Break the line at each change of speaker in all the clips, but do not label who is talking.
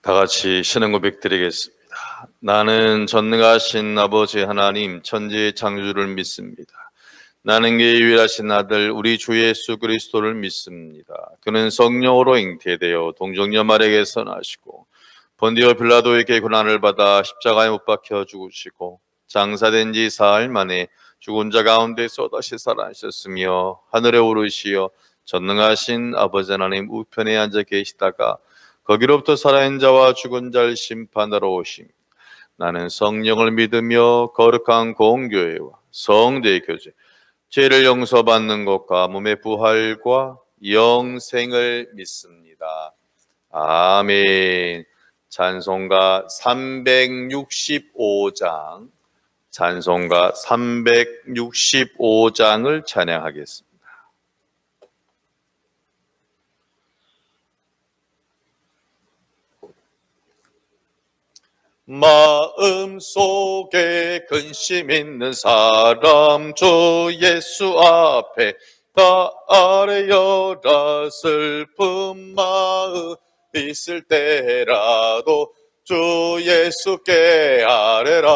다 같이 신앙 고백 드리겠습니다. 나는 전능하신 아버지 하나님 천지의 창조주를 믿습니다. 나는 그의 유일하신 아들 우리 주 예수 그리스도를 믿습니다. 그는 성령으로 잉태되어 동정녀 마리아에게서 나시고 본디오 빌라도에게 고난을 받아 십자가에 못 박혀 죽으시고 장사된 지 사흘 만에 죽은 자 가운데서 다시 살아나셨으며 하늘에 오르시어 전능하신 아버지 하나님 우편에 앉아 계시다가 거기로부터 살아있는 자와 죽은 자를 심판하러 오심. 나는 성령을 믿으며 거룩한 공교회와 성도의 교제, 죄를 용서받는 것과 몸의 부활과 영생을 믿습니다. 아멘. 찬송가 365장, 찬송가 365장을 찬양하겠습니다. 마음속에 근심 있는 사람 주 예수 앞에 다 아뢰어라. 슬픈 마음 있을 때라도 주 예수께 아뢰라.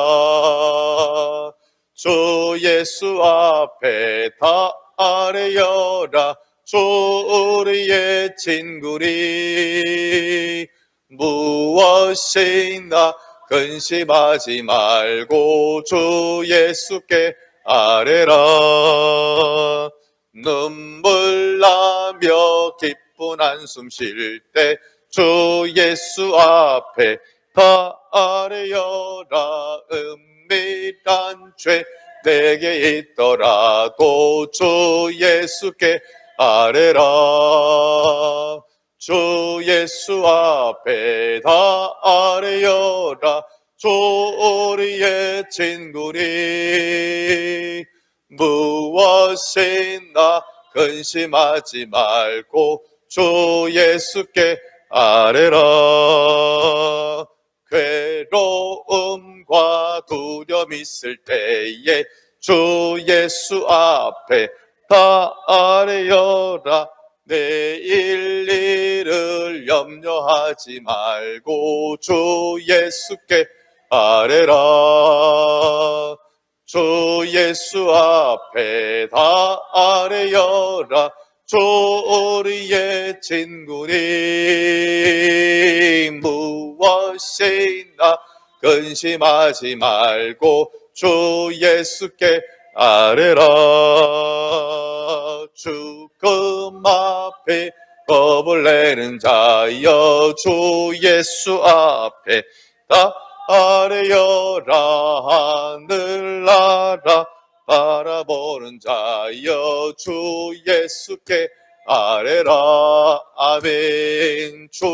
주 예수 앞에 다 아뢰어라. 주 우리의 친구리. 무엇이나 근심하지 말고 주 예수께 아뢰라. 눈물 나며 기쁜 한숨 쉴 때 주 예수 앞에 다 아뢰어라. 은밀한 죄 내게 있더라도 주 예수께 아뢰라. 주 예수 앞에 다 아뢰어라. 주 우리의 친구리. 무엇이나 근심하지 말고 주 예수께 아뢰라. 괴로움과 두려움 있을 때에 주 예수 앞에 다 아뢰어라. 내일 일을 염려하지 말고 주 예수께 아뢰라. 주 예수 앞에 다 아뢰어라. 주 우리의 친구니. 무엇이나 근심하지 말고 주 예수께 아뢰라. 죽음 앞에 겁을 내는 자여 주 예수 앞에 다 아뢰어라. 하늘나라 바라보는 자여 주 예수께 아뢰라. 아멘. 주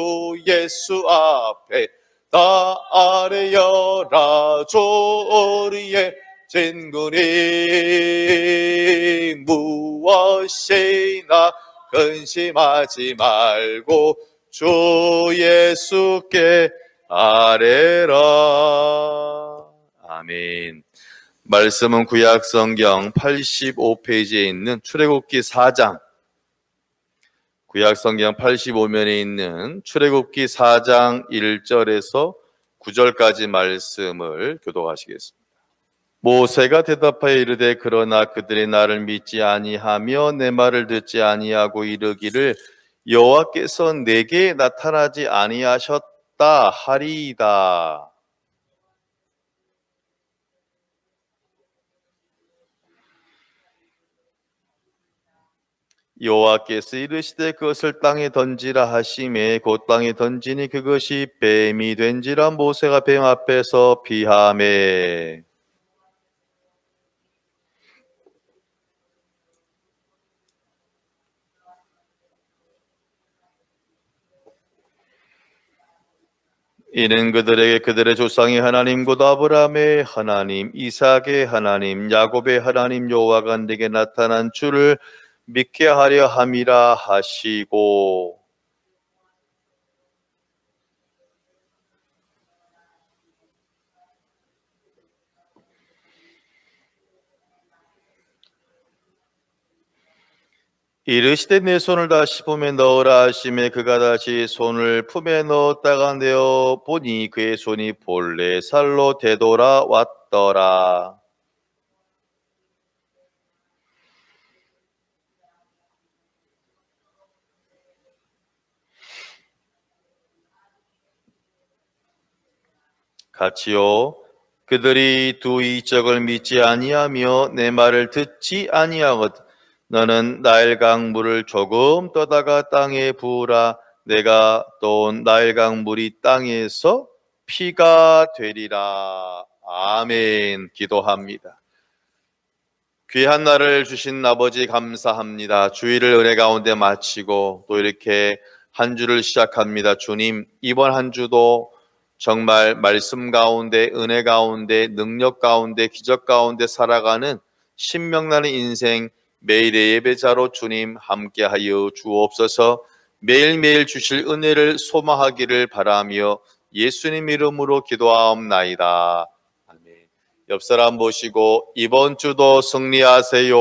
예수 앞에 다 아뢰어라. 주 우리의 친구니. 무엇이나 근심하지 말고 주 예수께 아뢰라. 아멘. 말씀은 구약 성경 85페이지에 있는 출애굽기 4장, 구약 성경 85면에 있는 출애굽기 4장 1절에서 9절까지 말씀을 교독하시겠습니다. 모세가 대답하여 이르되 그러나 그들이 나를 믿지 아니하며 내 말을 듣지 아니하고 이르기를 여호와께서 내게 나타나지 아니하셨다 하리이다. 여호와께서 이르시되 그것을 땅에 던지라 하시매 곧 땅에 던지니 그것이 뱀이 된지라. 모세가 뱀 앞에서 피하매 이는 그들에게 그들의 조상의 하나님 곧 아브라함의 하나님, 이삭의 하나님, 야곱의 하나님 여호와가 내게 나타난 주를 믿게 하려 함이라 하시고. 이르시되 내 손을 다시 품에 넣으라 하심에 그가 다시 손을 품에 넣었다가 내어 보니 그의 손이 본래 살로 되돌아왔더라. 같이요. 그들이 두 이적을 믿지 아니하며 내 말을 듣지 아니하거든. 너는 나일강 물을 조금 떠다가 땅에 부으라. 내가 떠온 나일강 물이 땅에서 피가 되리라. 아멘. 기도합니다. 귀한 날을 주신 아버지 감사합니다. 주일을 은혜 가운데 마치고 또 이렇게 한 주를 시작합니다. 주님, 이번 한 주도 정말 말씀 가운데, 은혜 가운데, 능력 가운데, 기적 가운데 살아가는 신명나는 인생 매일의 예배자로 주님 함께하여 주옵소서. 매일매일 주실 은혜를 소망하기를 바라며 예수님 이름으로 기도하옵나이다. 아멘. 옆 사람 보시고 이번 주도 승리하세요.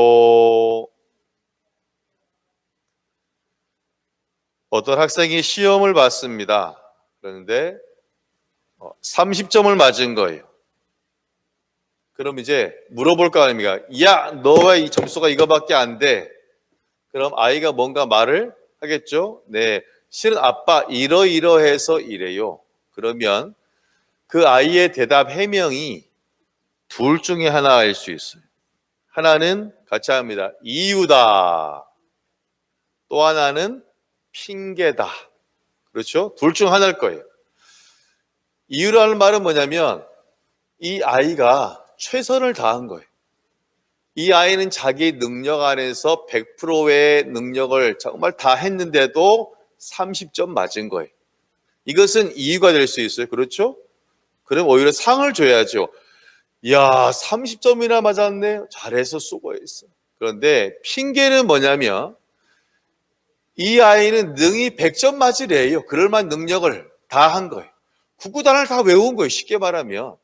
어떤 학생이 시험을 봤습니다. 그런데 30점을 맞은 거예요. 그럼 이제 물어볼 거 아닙니까? 야, 너 왜 이 점수가 이거밖에 안 돼? 그럼 아이가 뭔가 말을 하겠죠? 네, 실은 아빠 이러이러해서 이래요. 그러면 그 아이의 대답 해명이 둘 중에 하나일 수 있어요. 하나는 같이 합니다. 이유다. 또 하나는 핑계다. 그렇죠? 둘 중 하나일 거예요. 이유라는 말은 뭐냐면 이 아이가 최선을 다한 거예요. 이 아이는 자기 능력 안에서 100%의 능력을 정말 다 했는데도 30점 맞은 거예요. 이것은 이유가 될 수 있어요. 그렇죠? 그럼 오히려 상을 줘야죠. 야, 30점이나 맞았네. 잘해서 수고했어. 그런데 핑계는 뭐냐면 이 아이는 능히 100점 맞으래요. 그럴 만한 능력을 다 한 거예요. 구구단을 다 외운 거예요. 쉽게 말하면.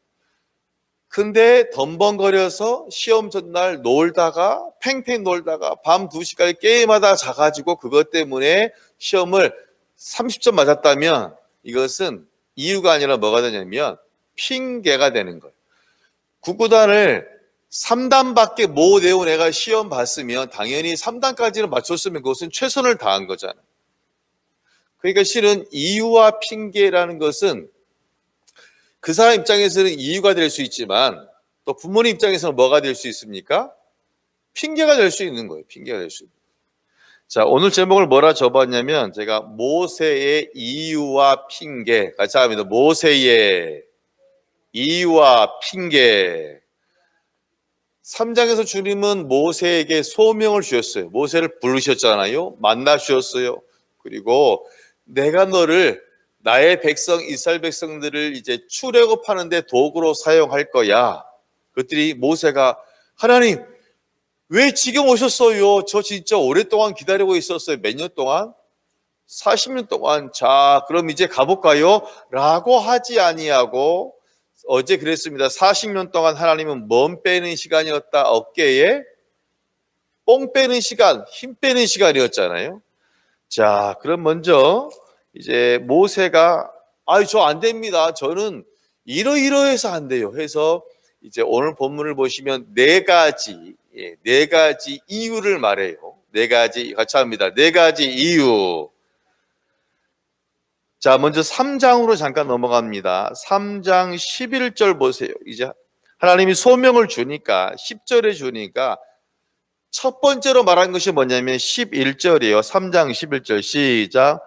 근데 덤벙거려서 시험 전날 놀다가 팽팽 놀다가 밤 2시까지 게임하다가 자가지고 그것 때문에 시험을 30점 맞았다면 이것은 이유가 아니라 뭐가 되냐면 핑계가 되는 거예요. 구구단을 3단밖에 못 외운 애가 시험 봤으면 당연히 3단까지는 맞췄으면 그것은 최선을 다한 거잖아요. 그러니까 실은 이유와 핑계라는 것은 그 사람 입장에서는 이유가 될 수 있지만 또 부모님 입장에서는 뭐가 될 수 있습니까? 핑계가 될 수 있는 거예요. 핑계가 될 수 있는 거예요. 자, 오늘 제목을 뭐라 적었냐면 제가 모세의 이유와 핑계 같이 합니다. 모세의 이유와 핑계. 3장에서 주님은 모세에게 소명을 주셨어요. 모세를 부르셨잖아요. 만나 주셨어요. 그리고 내가 너를 나의 백성 이스라엘 백성들을 이제 출애굽하는데 도구로 사용할 거야. 그랬더니 모세가 하나님 왜 지금 오셨어요? 저 진짜 오랫동안 기다리고 있었어요. 몇 년 동안? 40년 동안. 자, 그럼 이제 가볼까요? 라고 하지 아니하고 어제 그랬습니다. 40년 동안 하나님은 몸 빼는 시간이었다. 어깨에 뽕 빼는 시간, 힘 빼는 시간이었잖아요. 자, 그럼 먼저 이제 모세가 저 안 됩니다. 저는 이러이러해서 안 돼요. 해서 이제 오늘 본문을 보시면 네 가지 이유를 말해요. 네 가지 같이 합니다. 네 가지 이유. 자, 먼저 3장으로 잠깐 넘어갑니다. 3장 11절 보세요. 이제 하나님이 소명을 주니까 10절에 주니까 첫 번째로 말한 것이 뭐냐면 11절이에요. 3장 11절 시작.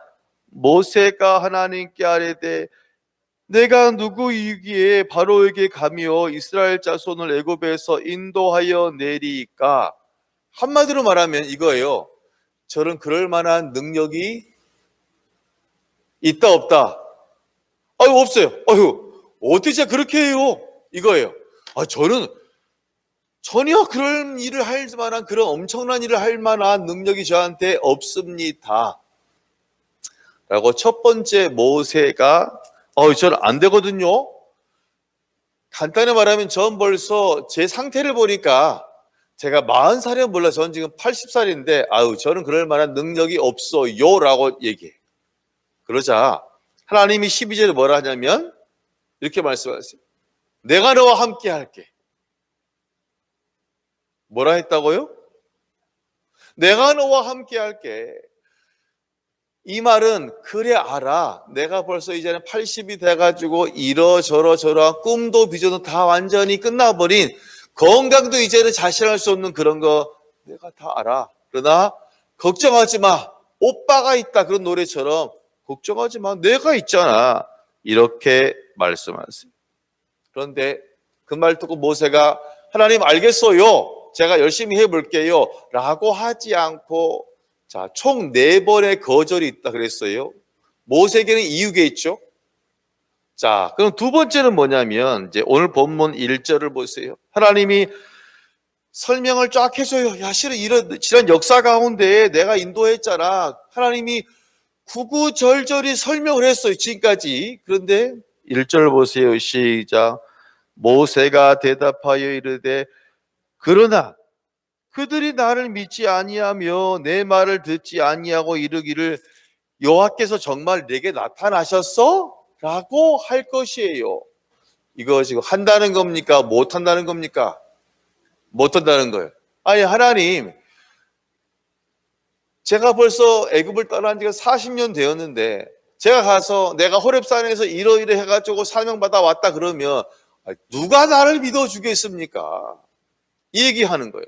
모세가 하나님께 아뢰되 내가 누구이기에 바로에게 가며 이스라엘 자손을 애굽에서 인도하여 내리까. 한마디로 말하면 이거예요. 저는 그럴 만한 능력이 있다 없다? 없어요. 어떻게 제가 그렇게 해요? 이거예요. 저는 전혀 그런 일을 할 만한 그런 엄청난 일을 할 만한 능력이 저한테 없습니다. 라고 첫 번째 모세가 저는 안 되거든요. 간단히 말하면 전 벌써 제 상태를 보니까 제가 40살이면 몰라. 저는 지금 80살인데 아유 저는 그럴 만한 능력이 없어요 라고 얘기해. 그러자 하나님이 12절에 뭐라 하냐면 이렇게 말씀하세요. 내가 너와 함께 할게. 뭐라 했다고요? 내가 너와 함께 할게. 이 말은 그래 알아. 내가 벌써 이제는 80이 돼가지고 이러저러저러 꿈도 비전도 다 완전히 끝나버린 건강도 이제는 자신할 수 없는 그런 거 내가 다 알아. 그러나 걱정하지 마. 오빠가 있다. 그런 노래처럼 걱정하지 마. 내가 있잖아. 이렇게 말씀하세요. 그런데 그 말 듣고 모세가 하나님 알겠어요. 제가 열심히 해볼게요. 라고 하지 않고 자, 총 4번의 거절이 있다 그랬어요. 모세에게는 이유가 있죠. 자, 그럼 두 번째는 뭐냐면 이제 오늘 본문 1절을 보세요. 하나님이 설명을 쫙 해줘요. 야, 실은 이런 지난 역사 가운데 내가 인도했잖아. 하나님이 구구절절히 설명을 했어요. 지금까지. 그런데 1절 보세요. 시작. 모세가 대답하여 이르되 그러나 그들이 나를 믿지 아니하며 내 말을 듣지 아니하고 이르기를 여호와께서 정말 내게 나타나셨어? 라고 할 것이에요. 이거 지금 한다는 겁니까? 못 한다는 겁니까? 못 한다는 거예요. 아니 하나님 제가 벌써 애굽을 떠난 지가 40년 되었는데 제가 가서 내가 호렙산에서 이러이러 해가지고 사명받아 왔다 그러면 누가 나를 믿어주겠습니까? 이 얘기하는 거예요.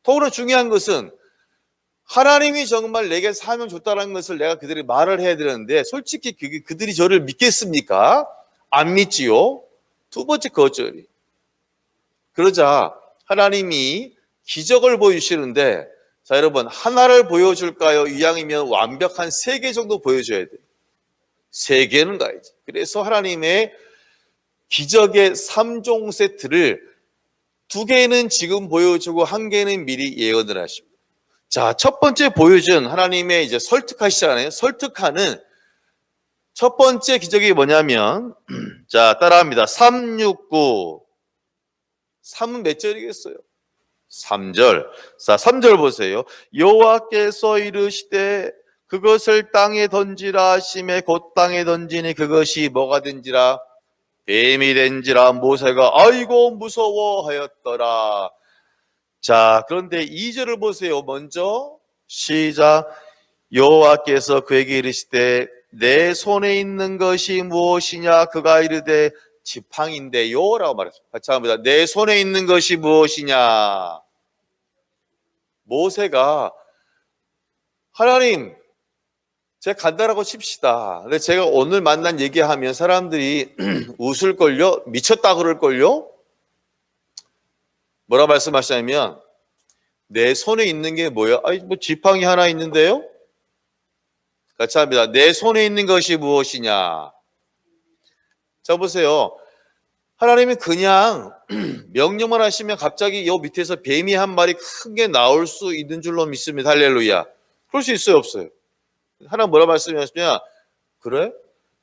더구나 중요한 것은 하나님이 정말 내게 사명 줬다는 것을 내가 그들이 말을 해야 되는데 솔직히 그들이 저를 믿겠습니까? 안 믿지요. 두 번째 거절이. 그러자 하나님이 기적을 보여주시는데 자 여러분 하나를 보여줄까요? 이왕이면 완벽한 3개 정도 보여줘야 돼요. 3개는 가야지. 그래서 하나님의 기적의 3종 세트를 2개는 지금 보여주고 1개는 미리 예언을 하십니다. 자, 첫 번째 보여준 하나님의 이제 설득하시잖아요. 설득하는 첫 번째 기적이 뭐냐면, 자, 따라합니다. 369. 3은 몇 절이겠어요? 3절. 자, 3절 보세요. 여호와께서 이르시되 그것을 땅에 던지라 하심에 곧 땅에 던지니 그것이 뭐가 된지라? 뱀이 된지라. 모세가 아이고 무서워하였더라. 자, 그런데 2절을 보세요. 먼저 시작. 여호와께서 그에게 이르시되 내 손에 있는 것이 무엇이냐? 그가 이르되 지팡인데요 라고 말했습니다. 같이 합니다. 내 손에 있는 것이 무엇이냐? 모세가 하나님 제가 간다라고 칩시다. 근데 제가 오늘 만난 얘기하면 사람들이 웃을걸요? 미쳤다 그럴걸요? 뭐라 말씀하시냐면 내 손에 있는 게 뭐야? 아니 뭐 지팡이 하나 있는데요? 같이 합니다. 내 손에 있는 것이 무엇이냐? 자 보세요. 하나님이 그냥 명령만 하시면 갑자기 요 밑에서 뱀이 한 마리 큰 게 나올 수 있는 줄로 믿습니다. 할렐루야. 그럴 수 있어요? 없어요? 하나님 뭐라 말씀하시냐? 그래?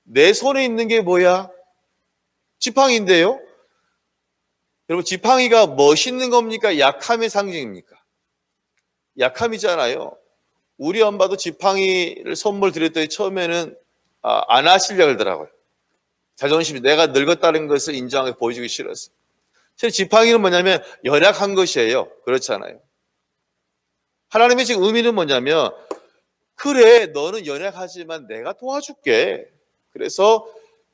내 손에 있는 게 뭐야? 지팡이인데요? 여러분 지팡이가 멋있는 겁니까? 약함의 상징입니까? 약함이잖아요. 우리 엄마도 지팡이를 선물 드렸더니 처음에는 안 하시려고 그러더라고요. 자존심이 내가 늙었다는 것을 인정하게 보여주기 싫었어요. 사실 지팡이는 뭐냐면 연약한 것이에요. 그렇잖아요. 하나님의 지금 의미는 뭐냐면 그래 너는 연약하지만 내가 도와줄게. 그래서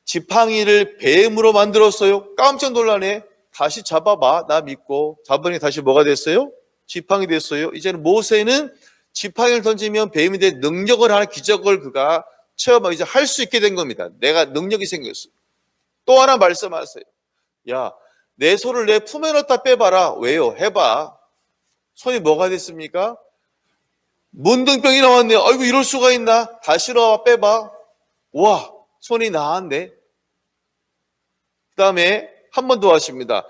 지팡이를 뱀으로 만들었어요. 깜짝 놀라네. 다시 잡아봐. 나 믿고. 잡으니 다시 뭐가 됐어요? 지팡이 됐어요. 이제는 모세는 지팡이를 던지면 뱀이 된 능력을 하는 기적을 그가 체험하고 이제 할 수 있게 된 겁니다. 내가 능력이 생겼어요. 또 하나 말씀하세요. 야, 내 손을 내 품에 넣었다 빼봐라. 왜요? 해봐. 손이 뭐가 됐습니까? 문둥병이 나왔네요. 아이고 이럴 수가 있나? 다시 넣어 빼봐. 와, 손이 나았네. 그 다음에 한 번 더 하십니다.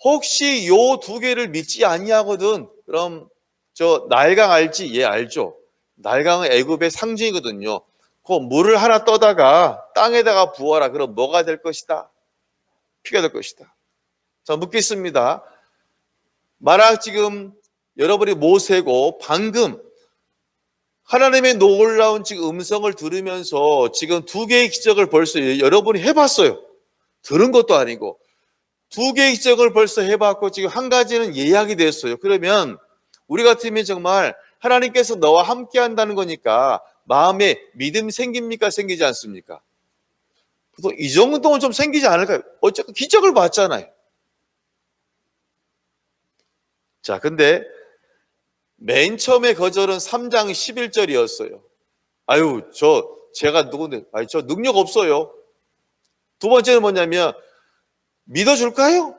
혹시 요 2개를 믿지 아니하거든. 그럼 저 날강 알지? 예, 알죠. 날강은 애굽의 상징이거든요. 그 물을 하나 떠다가 땅에다가 부어라. 그럼 뭐가 될 것이다? 피가 될 것이다. 자, 묻겠습니다. 만약 지금 여러분이 모세고 방금 하나님의 놀라운 지금 음성을 들으면서 지금 두 개의 기적을 벌써 여러분이 해봤어요. 들은 것도 아니고 두 개의 기적을 벌써 해봤고 지금 한 가지는 예약이 됐어요. 그러면 우리 같으면 정말 하나님께서 너와 함께 한다는 거니까 마음에 믿음이 생깁니까? 생기지 않습니까? 보통 이 정도는 좀 생기지 않을까요? 어쨌든 기적을 봤잖아요. 자, 근데 맨 처음에 거절은 3장 11절이었어요. 아유, 제가 누군데? 아니, 저 능력 없어요. 두 번째는 뭐냐면, 믿어줄까요?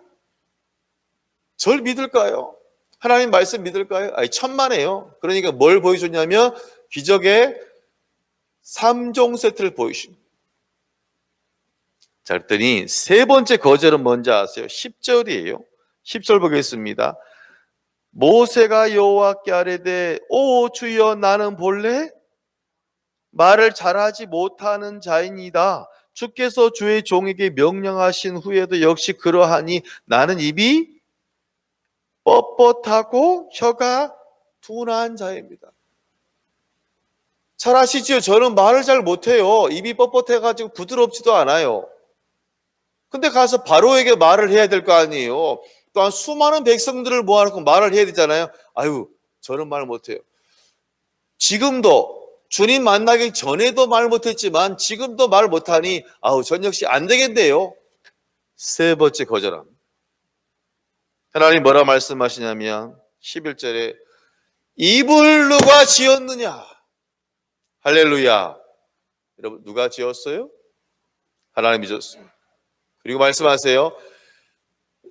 절 믿을까요? 하나님 말씀 믿을까요? 아니, 천만에요. 그러니까 뭘 보여줬냐면, 기적의 3종 세트를 보여주신. 자, 그랬더니 세 번째 거절은 뭔지 아세요? 10절이에요. 10절 보겠습니다. 모세가 여호와께 아뢰되 오 주여 나는 본래 말을 잘하지 못하는 자이니이다. 주께서 주의 종에게 명령하신 후에도 역시 그러하니 나는 입이 뻣뻣하고 혀가 둔한 자입니다. 잘 아시지요? 저는 말을 잘 못해요. 입이 뻣뻣해가지고 부드럽지도 않아요. 근데 가서 바로에게 말을 해야 될 거 아니에요. 또한 수많은 백성들을 모아놓고 말을 해야 되잖아요. 아유, 저는 말 못해요. 지금도 주님 만나기 전에도 말 못했지만 지금도 말 못하니 아우, 전 역시 안 되겠네요. 세 번째 거절함. 하나님 뭐라 말씀하시냐면 11절에 입을 누가 지었느냐? 할렐루야. 여러분 누가 지었어요? 하나님이 지었어요. 그리고 말씀하세요.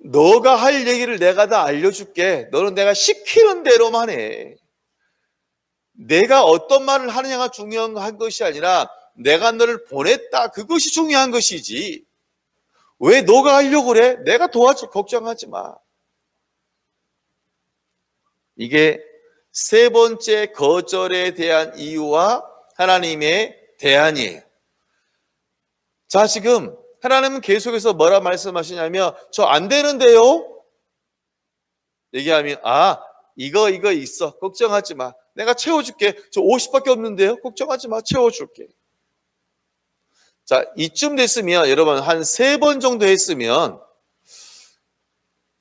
너가 할 얘기를 내가 다 알려줄게. 너는 내가 시키는 대로만 해. 내가 어떤 말을 하느냐가 중요한 것이 아니라 내가 너를 보냈다. 그것이 중요한 것이지. 왜 너가 하려고 그래? 내가 도와줄 걱정하지 마. 이게 세 번째 거절에 대한 이유와 하나님의 대안이에요. 자, 지금 하나님은 계속해서 뭐라 말씀하시냐면 저 안 되는데요? 얘기하면 이거 있어. 걱정하지 마. 내가 채워줄게. 저 50밖에 없는데요? 걱정하지 마. 채워줄게. 자, 이쯤 됐으면 여러분 한 3번 정도 했으면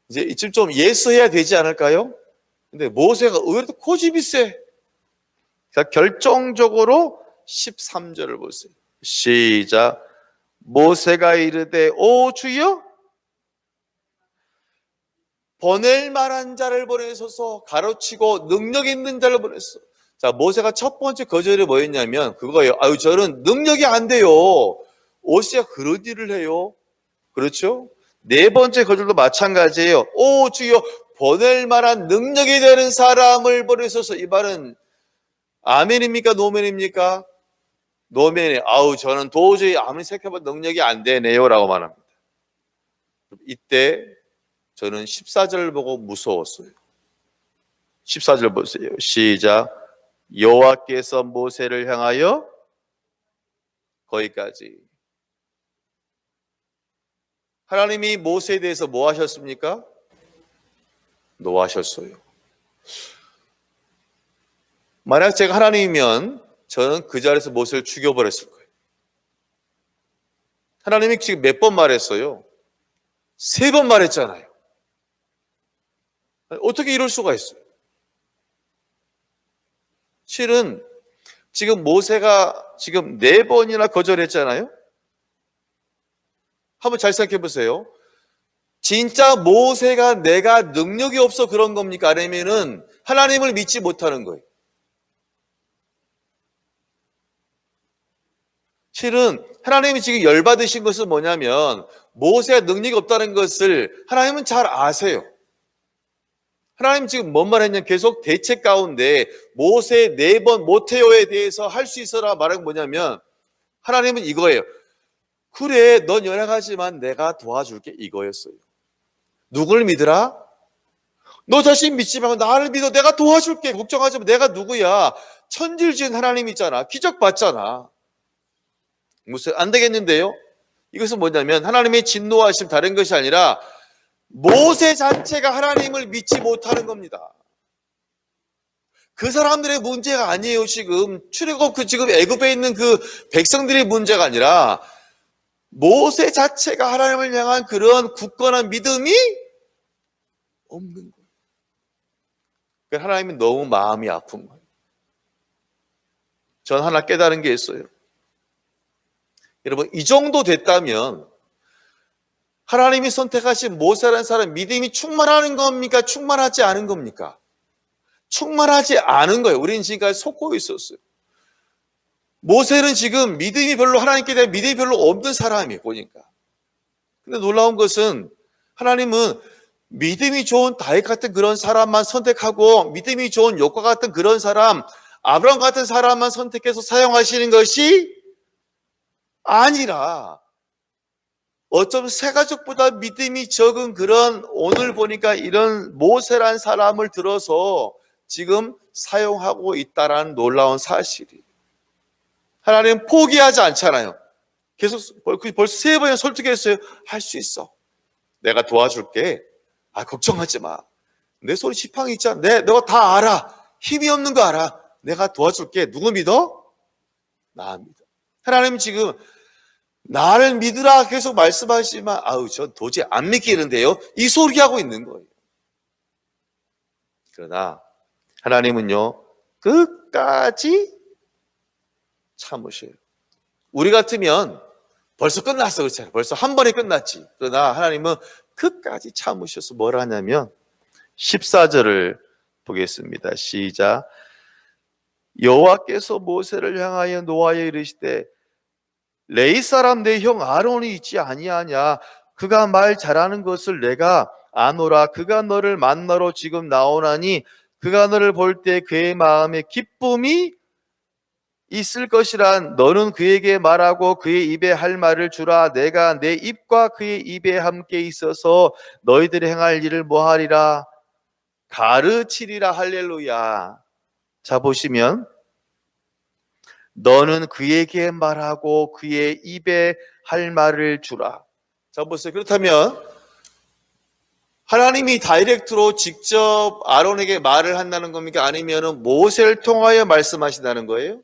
이제 이쯤 좀 예스해야 되지 않을까요? 근데 모세가 의외로 고집이 세. 자, 결정적으로 13절을 보세요. 시작. 모세가 이르되 오 주여 보낼 만한 자를 보내소서. 가로치고 능력 있는 자를 보내소서. 자, 모세가 첫 번째 거절이 뭐였냐면 그거예요. 아유, 저는 능력이 안 돼요. 오시야 그런 일을 해요. 그렇죠? 네 번째 거절도 마찬가지예요. 오 주여 보낼 만한 능력이 되는 사람을 보내소서. 이 말은 아멘입니까? 노멘입니까? 노멘에 아우 저는 도저히 아무리 생각해봐도 능력이 안 되네요 라고 말합니다. 이때 저는 14절 보고 무서웠어요. 14절 보세요. 시작. 여호와께서 모세를 향하여 거기까지. 하나님이 모세에 대해서 뭐 하셨습니까? 노하셨어요. 만약 제가 하나님이면 저는 그 자리에서 모세를 죽여버렸을 거예요. 하나님이 지금 몇 번 말했어요? 3번 말했잖아요. 어떻게 이럴 수가 있어요? 실은 지금 모세가 지금 4번이나 거절했잖아요. 한번 잘 생각해 보세요. 진짜 모세가 내가 능력이 없어 그런 겁니까? 아니면은 하나님을 믿지 못하는 거예요? 실은 하나님이 지금 열받으신 것은 뭐냐면 모세가 능력이 없다는 것을 하나님은 잘 아세요. 하나님 지금 뭔 말했냐면 계속 대책 가운데 모세 4번 못해요에 대해서 할 수 있어라 말한 뭐냐면 하나님은 이거예요. 그래 넌 연약하지만 내가 도와줄게 이거였어요. 누굴 믿으라? 너 자신 믿지 말고 나를 믿어. 내가 도와줄게. 걱정하지 마. 내가 누구야? 천지를 지은 하나님 있잖아. 기적 봤잖아. 무슨 안 되겠는데요? 이것은 뭐냐면 하나님의 진노하심 다른 것이 아니라 모세 자체가 하나님을 믿지 못하는 겁니다. 그 사람들의 문제가 아니에요. 지금 출애굽 지금 애굽에 있는 그 백성들의 문제가 아니라 모세 자체가 하나님을 향한 그런 굳건한 믿음이 없는 거예요. 그러니까 하나님은 너무 마음이 아픈 거예요. 전 하나 깨달은 게 있어요. 여러분, 이 정도 됐다면 하나님이 선택하신 모세라는 사람 믿음이 충만하는 겁니까? 충만하지 않은 겁니까? 충만하지 않은 거예요. 우리는 지금까지 속고 있었어요. 모세는 지금 믿음이 별로, 하나님께 대한 믿음이 별로 없는 사람이에요, 보니까. 근데 놀라운 것은 하나님은 믿음이 좋은 다윗 같은 그런 사람만 선택하고 믿음이 좋은 욥과 같은 그런 사람, 아브라함 같은 사람만 선택해서 사용하시는 것이 아니라 어쩜 세 가족보다 믿음이 적은 그런, 오늘 보니까 이런 모세란 사람을 들어서 지금 사용하고 있다라는 놀라운 사실이. 하나님은 포기하지 않잖아요. 계속 벌써 세 번이나 설득했어요. 할 수 있어. 내가 도와줄게. 걱정하지 마. 내 손에 지팡이 있잖아. 너가 다 알아. 힘이 없는 거 알아. 내가 도와줄게. 누구 믿어? 나 믿어. 하나님 지금 나를 믿으라 계속 말씀하시지만 전 도저히 안 믿기는데요. 이 소리 하고 있는 거예요. 그러나 하나님은요, 끝까지 참으셔요. 우리 같으면 벌써 끝났어, 그렇잖아요. 벌써 한 번에 끝났지. 그러나 하나님은 끝까지 참으셔서 뭘 하냐면 14절을 보겠습니다. 시작. 여호와께서 모세를 향하여 노하여 이르시되 레위 사람 내 형 아론이 있지 아니하냐? 그가 말 잘하는 것을 내가 아노라. 그가 너를 만나러 지금 나오나니 그가 너를 볼 때 그의 마음에 기쁨이 있을 것이란 너는 그에게 말하고 그의 입에 할 말을 주라. 내가 내 입과 그의 입에 함께 있어서 너희들이 행할 일을 뭐하리라? 가르치리라. 할렐루야. 자, 보시면 너는 그에게 말하고 그의 입에 할 말을 주라. 자, 보세요. 그렇다면 하나님이 다이렉트로 직접 아론에게 말을 한다는 겁니까? 아니면 모세를 통하여 말씀하신다는 거예요?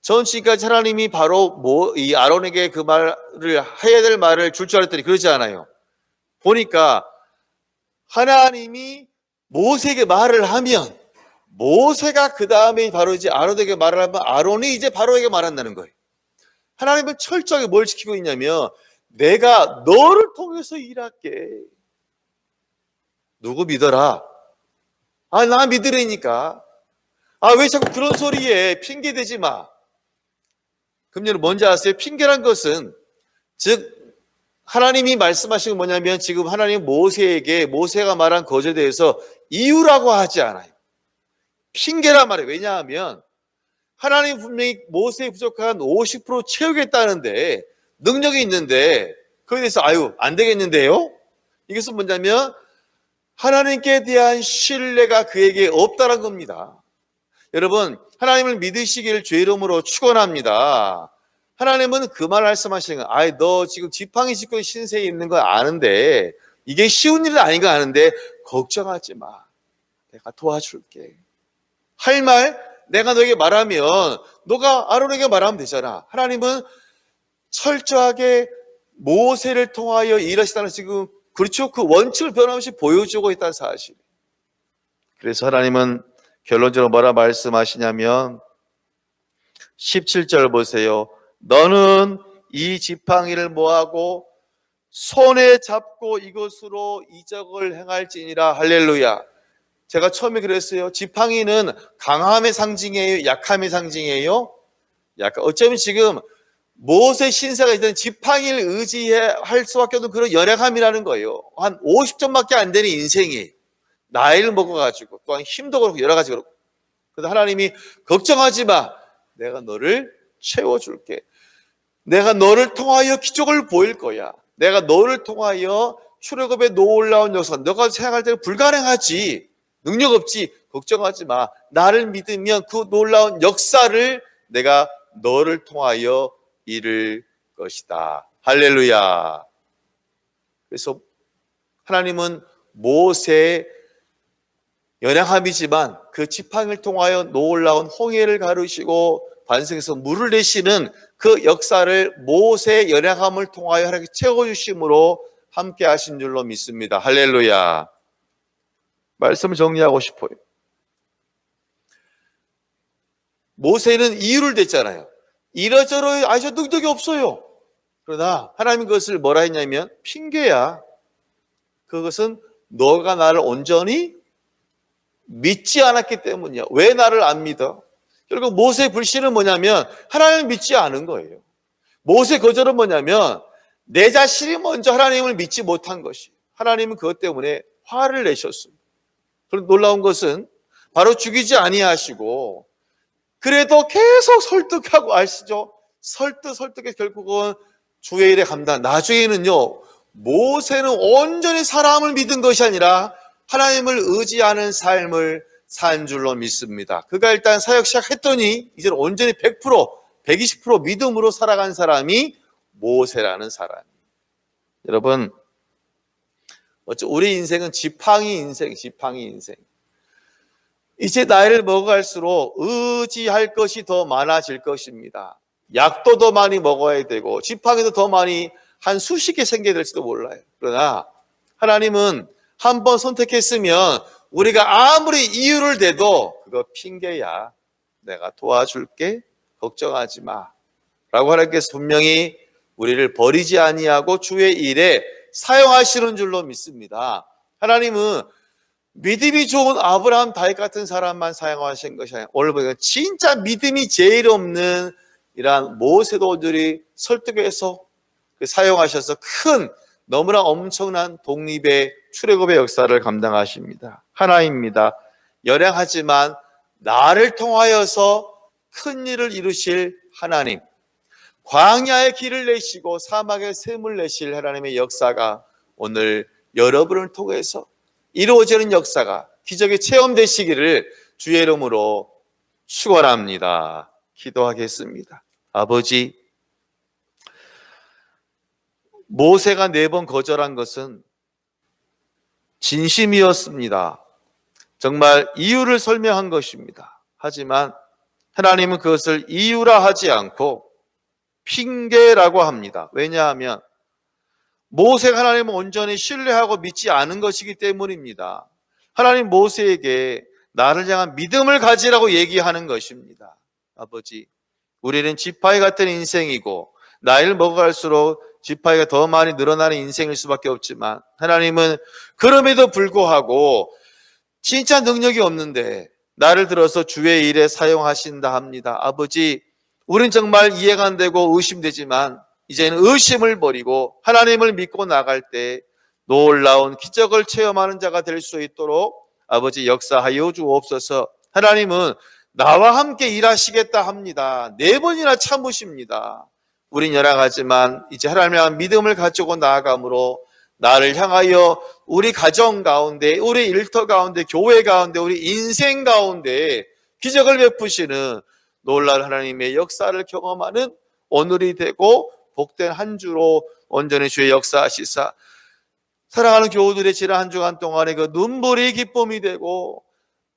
전 지금까지 하나님이 바로 이 아론에게 그 말을 해야 될 말을 줄 줄 알았더니 그러지 않아요. 보니까 하나님이 모세에게 말을 하면 모세가 그 다음에 바로 이제 아론에게 말을 하면 아론이 이제 바로에게 말한다는 거예요. 하나님은 철저하게 뭘 지키고 있냐면 내가 너를 통해서 일할게. 누구 믿어라? 나 믿으라니까. 왜 자꾸 그런 소리에 핑계 대지 마. 그럼 여러분 뭔지 아세요? 핑계란 것은 즉 하나님이 말씀하신 건 뭐냐면 지금 하나님 모세에게 모세가 말한 것에 대해서 이유라고 하지 않아요. 핑계란 말이에요. 왜냐하면 하나님 분명히 모세의 부족한 50% 채우겠다는데 능력이 있는데 그에 대해서 안 되겠는데요? 이것은 뭐냐면 하나님께 대한 신뢰가 그에게 없다는 겁니다. 여러분, 하나님을 믿으시기를 주의 이름으로 축원합니다. 하나님은 그 말 말씀하시는 거예요. 너 지금 지팡이 짚고 신세에 있는 거 아는데 이게 쉬운 일은 아닌 거 아는데 걱정하지 마. 내가 도와줄게. 할 말 내가 너에게 말하면 너가 아론에게 말하면 되잖아. 하나님은 철저하게 모세를 통하여 일하시다는 지금 그렇죠. 그 원칙을 변함없이 보여주고 있다는 사실. 그래서 하나님은 결론적으로 뭐라 말씀하시냐면 17절 보세요. 너는 이 지팡이를 뭐하고 손에 잡고 이것으로 이적을 행할지니라. 할렐루야. 제가 처음에 그랬어요. 지팡이는 강함의 상징이에요? 약함의 상징이에요? 어쩌면 지금 모세 신세가 있던 지팡이를 의지할 수밖에 없는 그런 연약함이라는 거예요. 한 50점밖에 안 되는 인생이 나이를 먹어가지고 또한 힘도 그렇고 여러 가지 그렇고. 그래서 하나님이 걱정하지 마. 내가 너를 채워줄게. 내가 너를 통하여 기적을 보일 거야. 내가 너를 통하여 출애굽의 놀라운 역사, 너가 생각할 때는 불가능하지. 능력 없지. 걱정하지 마. 나를 믿으면 그 놀라운 역사를 내가 너를 통하여 이룰 것이다. 할렐루야.
그래서 하나님은 모세의 연약함이지만 그 지팡이를 통하여 놀라운 홍해를 가르시고 반석에서 물을 내시는 그 역사를 모세의 연약함을 통하여 하나님께 채워주심으로 함께 하신 줄로 믿습니다. 할렐루야. 말씀을 정리하고 싶어요. 모세는 이유를 댔잖아요. 이러저러 아주 능력이 없어요. 그러나 하나님이 그것을 뭐라 했냐면 핑계야. 그것은 너가 나를 온전히 믿지 않았기 때문이야. 왜 나를 안 믿어? 결국 모세의 불신은 뭐냐면 하나님을 믿지 않은 거예요. 모세의 거절은 뭐냐면 내 자신이 먼저 하나님을 믿지 못한 것이. 하나님은 그것 때문에 화를 내셨습니다. 그런데 놀라운 것은 바로 죽이지 아니하시고 그래도 계속 설득하고 아시죠? 설득해 결국은 주의 일에 감당. 나중에는요, 모세는 온전히 사람을 믿은 것이 아니라 하나님을 의지하는 삶을 산 줄로 믿습니다. 그가 일단 사역 시작했더니 이제는 온전히 100%, 120% 믿음으로 살아간 사람이 모세라는 사람. 여러분, 우리 인생은 지팡이 인생. 이제 나이를 먹어갈수록 의지할 것이 더 많아질 것입니다. 약도 더 많이 먹어야 되고 지팡이도 더 많이 한 수십 개 생겨야 될지도 몰라요. 그러나 하나님은 한 번 선택했으면 우리가 아무리 이유를 대도 그거 핑계야. 내가 도와줄게. 걱정하지 마. 라고 하나님께서 분명히 우리를 버리지 아니하고 주의 일에 사용하시는 줄로 믿습니다. 하나님은 믿음이 좋은 아브라함, 다윗 같은 사람만 사용하신 것이 아니라 오늘 보니까 진짜 믿음이 제일 없는 이러한 모세도들이 설득해서 사용하셔서 큰 너무나 엄청난 독립의 출애굽의 역사를 감당하십니다. 하나입니다. 연약하지만 나를 통하여서 큰 일을 이루실 하나님, 광야의 길을 내시고 사막의 샘을 내실 하나님의 역사가 오늘 여러분을 통해서 이루어지는 역사가 기적의 체험되시기를 주의 이름으로 축원합니다. 기도하겠습니다. 아버지, 모세가 4번 거절한 것은 진심이었습니다. 정말 이유를 설명한 것입니다. 하지만 하나님은 그것을 이유라 하지 않고 핑계라고 합니다. 왜냐하면 모세가 하나님을 온전히 신뢰하고 믿지 않은 것이기 때문입니다. 하나님 모세에게 나를 향한 믿음을 가지라고 얘기하는 것입니다. 아버지, 우리는 지팡이 같은 인생이고 나이를 먹어갈수록 지팡이가 더 많이 늘어나는 인생일 수밖에 없지만 하나님은 그럼에도 불구하고 진짜 능력이 없는데 나를 들어서 주의 일에 사용하신다 합니다. 아버지, 우린 정말 이해가 안 되고 의심되지만 이제는 의심을 버리고 하나님을 믿고 나갈 때 놀라운 기적을 체험하는 자가 될 수 있도록 아버지 역사하여 주옵소서. 하나님은 나와 함께 일하시겠다 합니다. 4번이나 참으십니다. 우린 연약하지만 이제 하나님을 향한 믿음을 가지고 나아감으로 나를 향하여 우리 가정 가운데, 우리 일터 가운데, 교회 가운데, 우리 인생 가운데 기적을 베푸시는 놀라운 하나님의 역사를 경험하는 오늘이 되고 복된 한 주로 온전히 주의 역사하시사 사랑하는 교우들의 지난 한 주간 동안에 그 눈물이 기쁨이 되고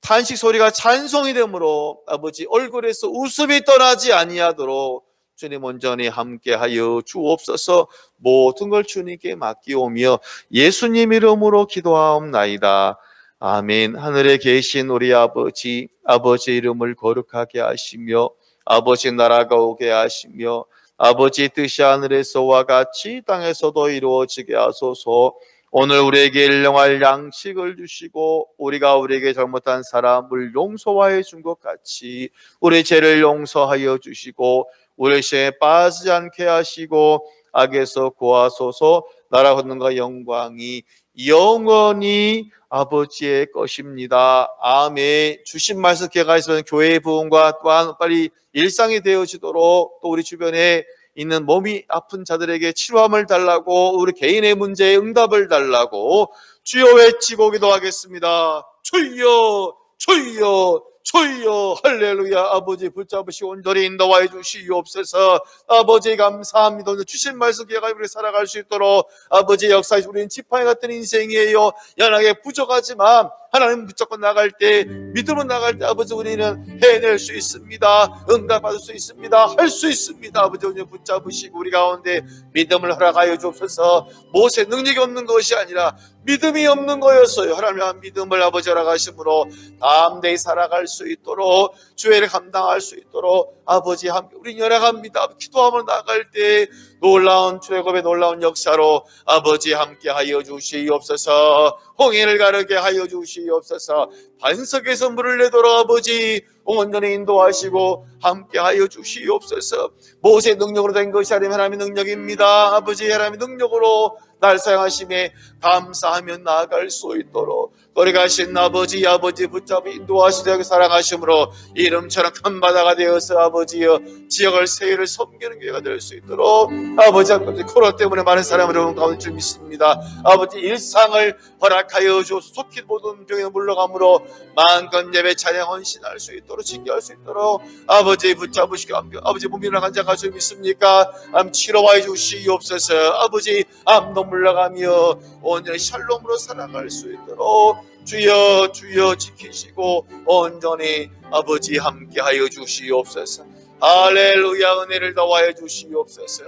탄식 소리가 찬송이 되므로 아버지 얼굴에서 웃음이 떠나지 아니하도록 주님 온전히 함께하여 주옵소서. 모든 걸 주님께 맡기오며 예수님 이름으로 기도하옵나이다. 아멘. 하늘에 계신 우리 아버지, 아버지 이름을 거룩하게 하시며 아버지 나라가 오게 하시며 아버지 뜻이 하늘에서와 같이 땅에서도 이루어지게 하소서. 오늘 우리에게 일용할 양식을 주시고 우리가 우리에게 잘못한 사람을 용서하여 준 것 같이 우리 죄를 용서하여 주시고 우리 시에 빠지지 않게 하시고 악에서 구하소서. 나라 권능과 영광이 영원히 아버지의 것입니다. 아멘. 주신 말씀 기억하시면 교회의 부흥과 또한 빨리 일상이 되어지도록 또 우리 주변에 있는 몸이 아픈 자들에게 치료함을 달라고 우리 개인의 문제에 응답을 달라고 주여 외치고 기도하겠습니다. 주여 주여 주여 할렐루야. 아버지 붙잡으시고 온전히 인도하여 주시옵소서. 아버지 감사합니다. 오늘 주신 말씀 기억하여 우리 살아갈 수 있도록 아버지 역사에 우리는 지팡이 같은 인생이에요. 연약하게 부족하지만 하나님 붙잡고 나갈 때, 믿음으로 나갈 때 아버지 우리는 해낼 수 있습니다. 응답받을 수 있습니다. 할 수 있습니다. 아버지 오늘 붙잡으시고 우리 가운데 믿음을 허락하여 주옵소서. 모세 능력이 없는 것이 아니라 믿음이 없는 거였어요. 하나님의 믿음을 아버지 허락하심으로 담대히 살아갈 수 있도록, 주의를 감당할 수 있도록 아버지 함께 우리 연약합니다. 기도하며 나갈 때 놀라운 출애굽의 놀라운 역사로 아버지 함께 하여 주시옵소서. 홍해를 가르게 하여 주시옵소서. 반석에서 물을 내도록 아버지 온전히 인도하시고 함께 하여 주시옵소서. 모세의 능력으로 된 것이 아니면 하나님의 능력입니다. 아버지 하나님의 능력으로 날 사용하심에 감사하며 나아갈 수 있도록 거리가신 아버지 붙잡아 인도하시되 사랑하심으로 이름처럼 큰 바다가 되어서 아버지여 지역을 세계를 섬기는 교회가 될 수 있도록 아버지 코로나 때문에 많은 사람을 오는 가운데 줄 믿습니다. 아버지 일상을 허락하여 주옵소서. 속히 모든 병에 물러감으로 마음껏 예배 찬양 헌신할 수 있도록 지켜할 수 있도록 아버지 붙잡으시고 아버지 몸이나 간장할 수 믿습니까? 암 치료하여 주시옵소서. 아버지 암도 물러가며 온전히 샬롬으로 살아갈 수 있도록 주여 지키시고 온전히 아버지 함께하여 주시옵소서. 할렐루야. 은혜를 더하여 주시옵소서.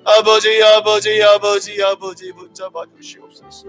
아버지 붙잡아 주시옵소서.